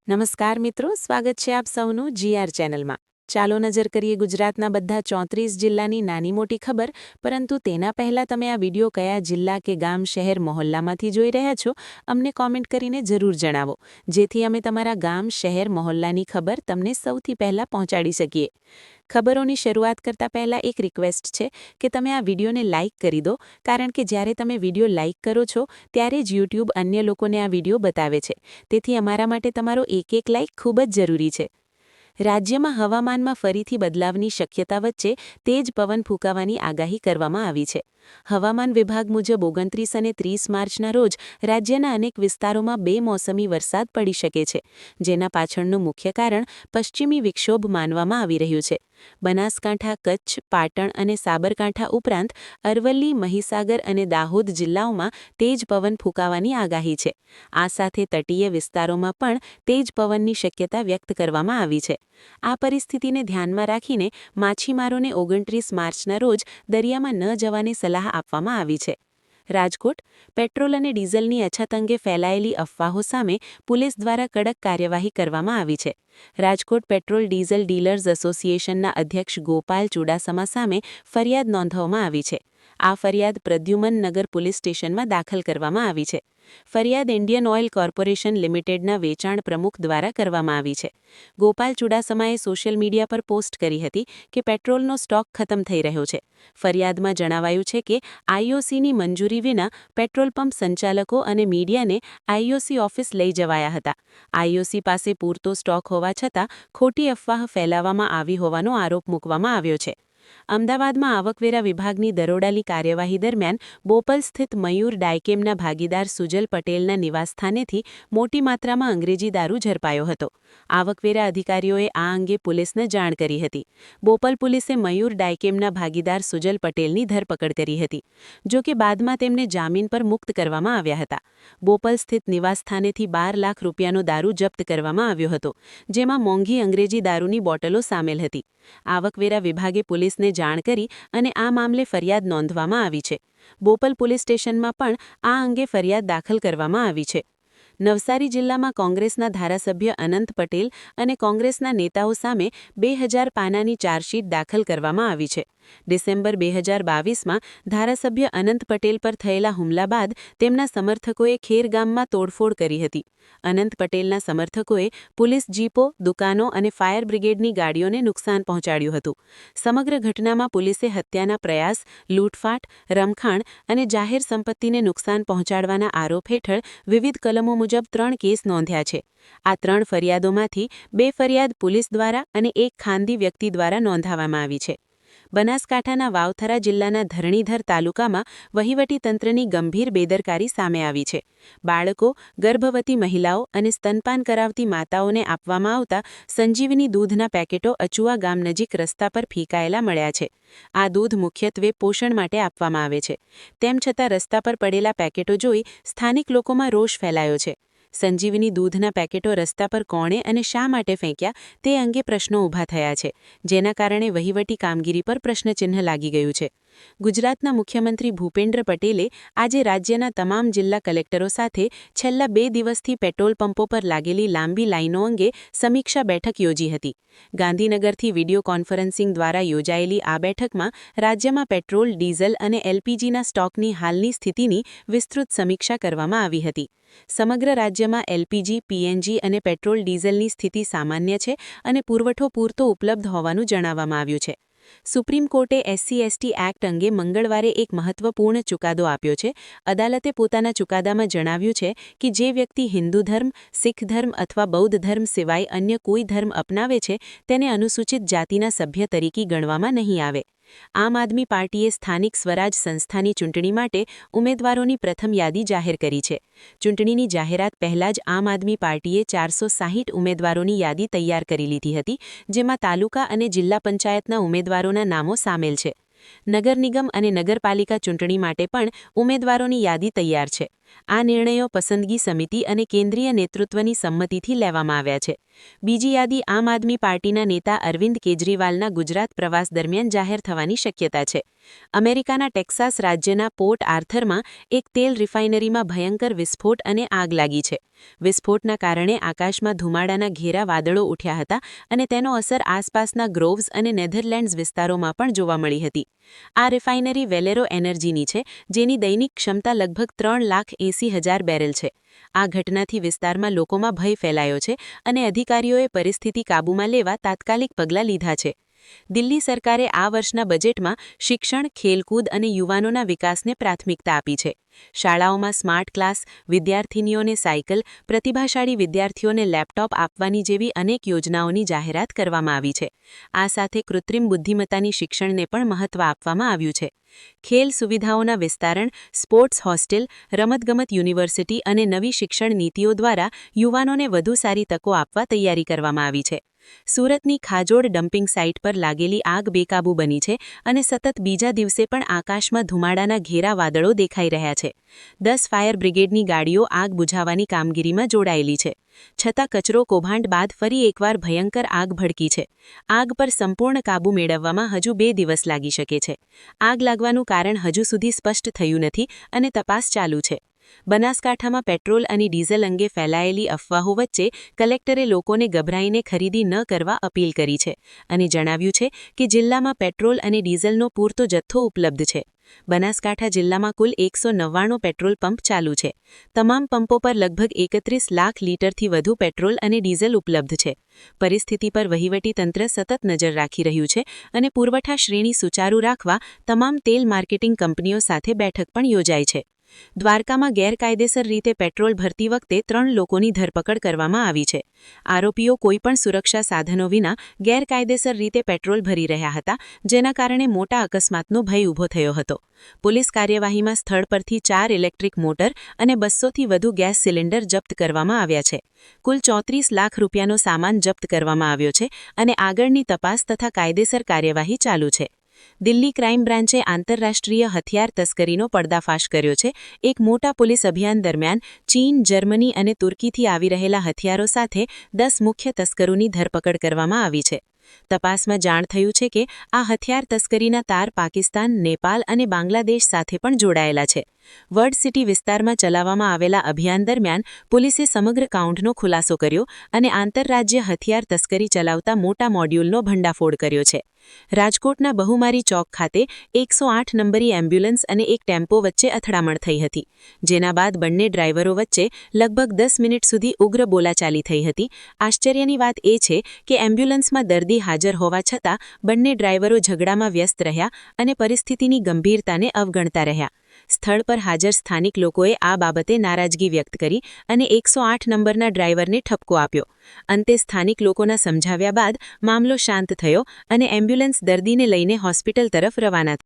નમસ્કાર મિત્રો, સ્વાગત છે આપ સૌનું જીઆર ચેનલમાં. ચાલો નજર કરીએ ગુજરાતના બધા 34 જિલ્લાની નાની મોટી ખબર. પરંતુ તેના પહેલાં તમે આ વિડિયો કયા જિલ્લા કે ગામ શહેર મહોલ્લામાંથી જોઈ રહ્યા છો, અમને કોમેન્ટ કરીને જરૂર જણાવો, જેથી અમે તમારા ગામ શહેર મહોલ્લાની ખબર તમને સૌથી પહેલાં પહોંચાડી શકીએ. ખબરોની શરૂઆત કરતા પહેલાં એક રિક્વેસ્ટ છે કે તમે આ વિડિયોને લાઇક કરી દો, કારણ કે જ્યારે તમે વિડિયો લાઇક કરો છો ત્યારે જ યુટ્યુબ અન્ય લોકોને આ વિડિયો બતાવે છે. તેથી અમારા માટે તમારો એક લાઇક ખૂબ જ જરૂરી છે. રાજ્યમાં હવામાનમાં ફરીથી બદલાવની શક્યતા વચ્ચે તેજ પવન ફૂંકાવાની આગાહી કરવામાં આવી છે. હવામાન વિભાગ મુજબ 29 અને 30 માર્ચના રોજ રાજ્યના અનેક વિસ્તારોમાં બેમોસમી વરસાદ પડી શકે છે, જેના પાછળનું મુખ્ય કારણ પશ્ચિમી વિક્ષોભ માનવામાં આવી રહ્યું છે. બનાસકાંઠા, કચ્છ, પાટણ અને સાબરકાંઠા ઉપરાંત અરવલ્લી, મહીસાગર અને દાહોદ જિલ્લાઓમાં તેજ પવન ફૂંકાવાની આગાહી છે. આ સાથે તટીય વિસ્તારોમાં પણ તેજ પવનની શક્યતા વ્યક્ત કરવામાં આવી છે. આ પરિસ્થિતિને ધ્યાનમાં રાખીને માછીમારોને 29 માર્ચના રોજ દરિયામાં ન જવાની સલાહ આપવામાં આવી છે. રાજકોટ પેટ્રોલ અને ડીઝલની અછત અંગે ફેલાયેલી અફવાઓ સામે પોલીસ દ્વારા કડક કાર્યવાહી કરવામાં આવી છે. રાજકોટ પેટ્રોલ ડીઝલ ડીલર્સ એસોસિએશનના અધ્યક્ષ ગોપાલ ચુડાસમા સામે ફરિયાદ નોંધવામાં આવી છે. આ ફરિયાદ પ્રદ્યુમન નગર પોલીસ સ્ટેશનમાં દાખલ કરવામાં આવી છે. ફરિયાદ ઇન્ડિયન ઓઇલ કોર્પોરેશન લિમિટેડના વેચાણ પ્રમુખ દ્વારા કરવામાં આવી છે. ગોપાલ ચુડાસમાએ સોશિયલ મીડિયા પર પોસ્ટ કરી હતી કે પેટ્રોલનો સ્ટોક ખતમ થઈ રહ્યો છે. ફરિયાદમાં જણાવાયું છે કે આઈઓસીની મંજૂરી વિના પેટ્રોલ પંપ સંચાલકો અને મીડિયાને આઈઓસી ઓફિસ લઈ જવાયા હતા. આઈઓસી પાસે પૂરતો સ્ટોક હોવા છતાં ખોટી અફવા ફેલાવવામાં આવી હોવાનો આરોપ મૂકવામાં આવ્યો છે. અમદાવાદમાં આવકવેરા વિભાગની દરોડાની કાર્યવાહી દરમિયાન બોપલ સ્થિત મયુર ડાયકેમના ભાગીદાર સુજલ પટેલના નિવાસસ્થાનેથી મોટી માત્રામાં અંગ્રેજી દારૂ ઝડપાયો હતો. આવકવેરા અધિકારીઓએ આ અંગે પોલીસને જાણ કરી હતી. બોપલ પોલીસે મયુર ડાયકેમના ભાગીદાર સુજલ પટેલની ધરપકડ કરી હતી. જો કે બાદમાં તેમને જામીન પર મુક્ત કરવામાં આવ્યા હતા. બોપલ સ્થિત નિવાસસ્થાનેથી 12 લાખ રૂપિયાનો દારૂ જપ્ત કરવામાં આવ્યો હતો, જેમાં મોંઘી અંગ્રેજી દારૂની બોટલો સામેલ હતી. આવકવેરા વિભાગે પોલીસને જાણ કરી અને આ મામલે ફરિયાદ નોંધવામાં આવી છે. બોપલ પોલીસ સ્ટેશનમાં પણ આ અંગે ફરિયાદ દાખલ કરવામાં આવી છે. નવસારી જિલ્લામાં કોંગ્રેસના ધારાસભ્ય અનંત પટેલ અને કોંગ્રેસના નેતાઓ સામે 2000 પાનાની ચાર્જશીટ દાખલ કરવામાં આવી છે. ડિસેમ્બર 2022માં ધારાસભ્ય અનંત પટેલ પર થયેલા હુમલા બાદ તેમના સમર્થકોએ ખેરગામમાં તોડફોડ કરી હતી. અનંત પટેલના સમર્થકોએ પોલીસ જીપો, દુકાનો અને ફાયર બ્રિગેડની ગાડીઓને નુકસાન પહોંચાડ્યું હતું. સમગ્ર ઘટનામાં પોલીસે હત્યાના પ્રયાસ, લૂંટફાટ, રમખાણ અને જાહેર સંપત્તિને નુકસાન પહોંચાડવાના આરોપ હેઠળ વિવિધ કલમો મુજબ 3 કેસ નોંધ્યા છે. આ 3 ફરિયાદોમાંથી 2 ફરિયાદ પોલીસ દ્વારા અને 1 ખાનગી વ્યક્તિ દ્વારા નોંધાવવામાં આવી છે. બનાસકાંઠાના વાવથરા જિલ્લાના ધરણીધર તાલુકામાં વહીવટીતંત્રની ગંભીર બેદરકારી સામે આવી છે. બાળકો, ગર્ભવતી મહિલાઓ અને સ્તનપાન કરાવતી માતાઓને આપવામાં આવતા સંજીવની દૂધના પેકેટો અચુઆ ગામ નજીક રસ્તા પર ફેંકાયેલા મળ્યા છે. આ દૂધ મુખ્યત્વે પોષણ માટે આપવામાં આવે છે. તેમ છતાં રસ્તા પર પડેલા પેકેટો જોઈ સ્થાનિક લોકોમાં રોષ ફેલાયો છે. સંજીવની દૂધના પેકેટો રસ્તા પર કોણે અને શા માટે ફેંક્યા તે અંગે પ્રશ્નો ઊભા થયા છે, જેના કારણે વહીવટી કામગીરી પર પ્રશ્નચિહ્ન લાગી ગયું છે. ગુજરાતના મુખ્યમંત્રી ભૂપેન્દ્ર પટેલે આજે રાજ્યના તમામ જિલ્લા કલેક્ટરો સાથે છેલ્લા 2 દિવસથી પેટ્રોલ પંપો પર લાગેલી લાંબી લાઇનો અંગે સમીક્ષા બેઠક યોજી હતી. ગાંધીનગરથી વિડિયો કોન્ફરન્સિંગ દ્વારા યોજાયેલી આ બેઠકમાં રાજ્યમાં પેટ્રોલ, ડીઝલ અને એલપીજીના સ્ટોકની હાલની સ્થિતિની વિસ્તૃત સમીક્ષા કરવામાં આવી હતી. સમગ્ર રાજ્યમાં એલપીજી, પીએનજી અને પેટ્રોલ ડીઝલની સ્થિતિ સામાન્ય છે અને પુરવઠો પૂરતો ઉપલબ્ધ હોવાનું જણાવવામાં આવ્યું છે. સુપ્રીમ કોર્ટે SC/ST એક્ટ અંગે મંગળવારે એક મહત્વપૂર્ણ ચુકાદો આપ્યો છે. અદાલતે પોતાના ચુકાદામાં જણાવ્યું છે કે જે વ્યક્તિ હિન્દુ ધર્મ, શીખ ધર્મ અથવા બૌદ્ધ ધર્મ સિવાય અન્ય કોઈ ધર્મ અપનાવે છે તેને અનુસૂચિત જાતિના સભ્ય તરીકે ગણવામાં નહીં આવે. આમ આદમી પાર્ટીએ સ્થાનિક સ્વરાજ સંસ્થાની ચૂંટણી માટે ઉમેદવારોની પ્રથમ યાદી જાહેર કરી છે. ચૂંટણીની જાહેરાત પહેલાં જ આમ આદમી પાર્ટીએ 460 ઉમેદવારોની યાદી તૈયાર કરી લીધી હતી, જેમાં તાલુકા અને જિલ્લા પંચાયતના ઉમેદવારોના નામો સામેલ છે. નગર નિગમ અને નગરપાલિકા ચૂંટણી માટે પણ ઉમેદવારોની યાદી તૈયાર છે. આ નિર્ણયો પસંદગી સમિતિ અને કેન્દ્રીય નેતૃત્વની સંમતિથી લેવામાં આવ્યા છે. બીજી યાદી આમ આદમી પાર્ટીના નેતા અરવિંદ કેજરીવાલના ગુજરાત પ્રવાસ દરમિયાન જાહેર થવાની શક્યતા છે. અમેરિકાના ટેક્સાસ રાજ્યના પોર્ટ આર્થરમાં એક તેલ રિફાઇનરીમાં ભયંકર વિસ્ફોટ અને આગ લાગી છે. વિસ્ફોટના કારણે આકાશમાં ધુમાડાના ઘેરા વાદળો ઉઠ્યા હતા અને તેનો અસર આસપાસના ગ્રોવ્સ અને નેધરલેન્ડ્સ વિસ્તારોમાં પણ જોવા મળી હતી. આ રિફાઇનરી વેલેરો એનર્જીની છે, જેની દૈનિક ક્ષમતા લગભગ 3,80,000 બેરલ છે. આ ઘટનાથી વિસ્તારમાં લોકોમાં ભય ફેલાયો છે અને અધિકારીઓએ પરિસ્થિતિ કાબૂમાં લેવા તાત્કાલિક પગલાં લીધા છે. દિલ્હી સરકારે આ વર્ષના બજેટમાં શિક્ષણ, ખેલકૂદ અને યુવાનોના વિકાસને પ્રાથમિકતા આપી છે. શાળાઓમાં સ્માર્ટ ક્લાસ, વિદ્યાર્થિનીઓને સાયકલ, પ્રતિભાશાળી વિદ્યાર્થીઓને લેપટોપ આપવાની જેવી અનેક યોજનાઓની જાહેરાત કરવામાં આવી છે. આ સાથે કૃત્રિમ બુદ્ધિમત્તાની શિક્ષણને પણ મહત્વ આપવામાં આવ્યું છે. ખેલ સુવિધાઓના વિસ્તારણ, સ્પોર્ટ્સ હોસ્ટેલ, રમતગમત યુનિવર્સિટી અને નવી શિક્ષણ નીતિઓ દ્વારા યુવાનોને વધુ સારી તકો આપવા તૈયારી કરવામાં આવી છે. સુરતની ખાજોડ ડમ્પિંગ સાઇટ પર લાગેલી આગ બેકાબૂ બની છે અને સતત બીજા દિવસે પણ આકાશમાં ધુમાડાના ઘેરા વાદળો દેખાઈ રહ્યા છે. 10 ફાયર બ્રિગેડની ગાડીઓ આગ બુઝાવવાની કામગીરીમાં જોડાયેલી છે. છતાં કચરો કૌભાંડ બાદ ફરી એકવાર ભયંકર આગ ભડકી છે. આગ પર સંપૂર્ણ કાબૂ મેળવવામાં હજુ 2 દિવસ લાગી શકે છે. આગ લાગવાનું કારણ હજુ સુધી સ્પષ્ટ થયું નથી અને તપાસ ચાલુ છે. બનાસકાંઠામાં પેટ્રોલ અને ડીઝલ અંગે ફેલાયેલી અફવાઓ વચ્ચે કલેક્ટરે લોકોને ગભરાઈને ખરીદી ન કરવા અપીલ કરી છે અને જણાવ્યું છે કે જિલ્લામાં પેટ્રોલ અને ડીઝલનો પૂરતો જથ્થો ઉપલબ્ધ છે. બનાસકાંઠા જિલ્લામાં કુલ 199 પેટ્રોલ પંપ ચાલુ છે. તમામ પંપો પર લગભગ 31 લાખ લીટરથી વધુ પેટ્રોલ અને ડીઝલ ઉપલબ્ધ છે. પરિસ્થિતિ પર વહીવટીતંત્ર સતત નજર રાખી રહ્યું છે અને પુરવઠા શ્રેણી સુચારુ રાખવા તમામ તેલ માર્કેટિંગ કંપનીઓ સાથે બેઠક પણ યોજાઈ છે. દ્વારકામાં ગેરકાયદેસર રીતે પેટ્રોલ ભરતી વખતે 3 લોકોની ધરપકડ કરવામાં આવી છે. આરોપીઓ કોઈપણ સુરક્ષા સાધનો વિના ગેરકાયદેસર રીતે પેટ્રોલ ભરી રહ્યા હતા, જેના કારણે મોટા અકસ્માતનો ભય ઊભો થયો હતો. પોલીસ કાર્યવાહીમાં સ્થળ પરથી 4 ઇલેક્ટ્રિક મોટર અને 200થી વધુ ગેસ સિલિન્ડર જપ્ત કરવામાં આવ્યા છે. કુલ 34 લાખ રૂપિયાનો સામાન જપ્ત કરવામાં આવ્યો છે અને આગળની તપાસ તથા કાયદેસર કાર્યવાહી ચાલુ છે. દિલ્હી ક્રાઇમ બ્રાન્ચે આંતરરાષ્ટ્રીય હથિયાર તસ્કરીનો પર્દાફાશ કર્યો છે. એક મોટા પોલીસ અભિયાન દરમિયાન ચીન, જર્મની અને તુર્કીથી આવી રહેલા હથિયારો સાથે 10 મુખ્ય તસ્કરોની ધરપકડ કરવામાં આવી છે. તપાસમાં જાણ થયું છે કે આ હથિયાર તસ્કરીના તાર પાકિસ્તાન, નેપાલ અને બાંગ્લાદેશ સાથે પણ જોડાયેલા છે. વર્ડ સિટી વિસ્તારમાં ચલાવવામાં આવેલા અભિયાન દરમિયાન પોલીસે સમગ્ર કાઉન્ટનો ખુલાસો કર્યો અને આંતરરાજ્ય હથિયાર તસ્કરી ચલાવતા મોટા મોડ્યુલનો ભંડાફોડ કર્યો છે. રાજકોટના બહુમારી ચોક ખાતે 108 નંબરી એમ્બ્યુલન્સ અને એક ટેમ્પો વચ્ચે અથડામણ થઈ હતી, જેના બાદ બંને ડ્રાઈવરો વચ્ચે લગભગ 10 મિનિટ સુધી ઉગ્ર બોલાચાલી થઈ હતી. આશ્ચર્યની વાત એ છે કે એમ્બ્યુલન્સમાં દર્દી હાજર હોવા છતાં બંને ડ્રાઈવરો ઝઘડામાં વ્યસ્ત રહ્યા અને પરિસ્થિતિની ગંભીરતાને અવગણતા રહ્યા. સ્થળ પર હાજર સ્થાનિક લોકોએ આ બાબતે નારાજગી વ્યક્ત કરી અને 108 નંબરના ડ્રાઈવરને ઠપકો આપ્યો. અંતે સ્થાનિક લોકોના સમજાવ્યા બાદ મામલો શાંત થયો અને એમ્બ્યુલન્સ દર્દીને લઈને હોસ્પિટલ તરફ રવાના થઈ.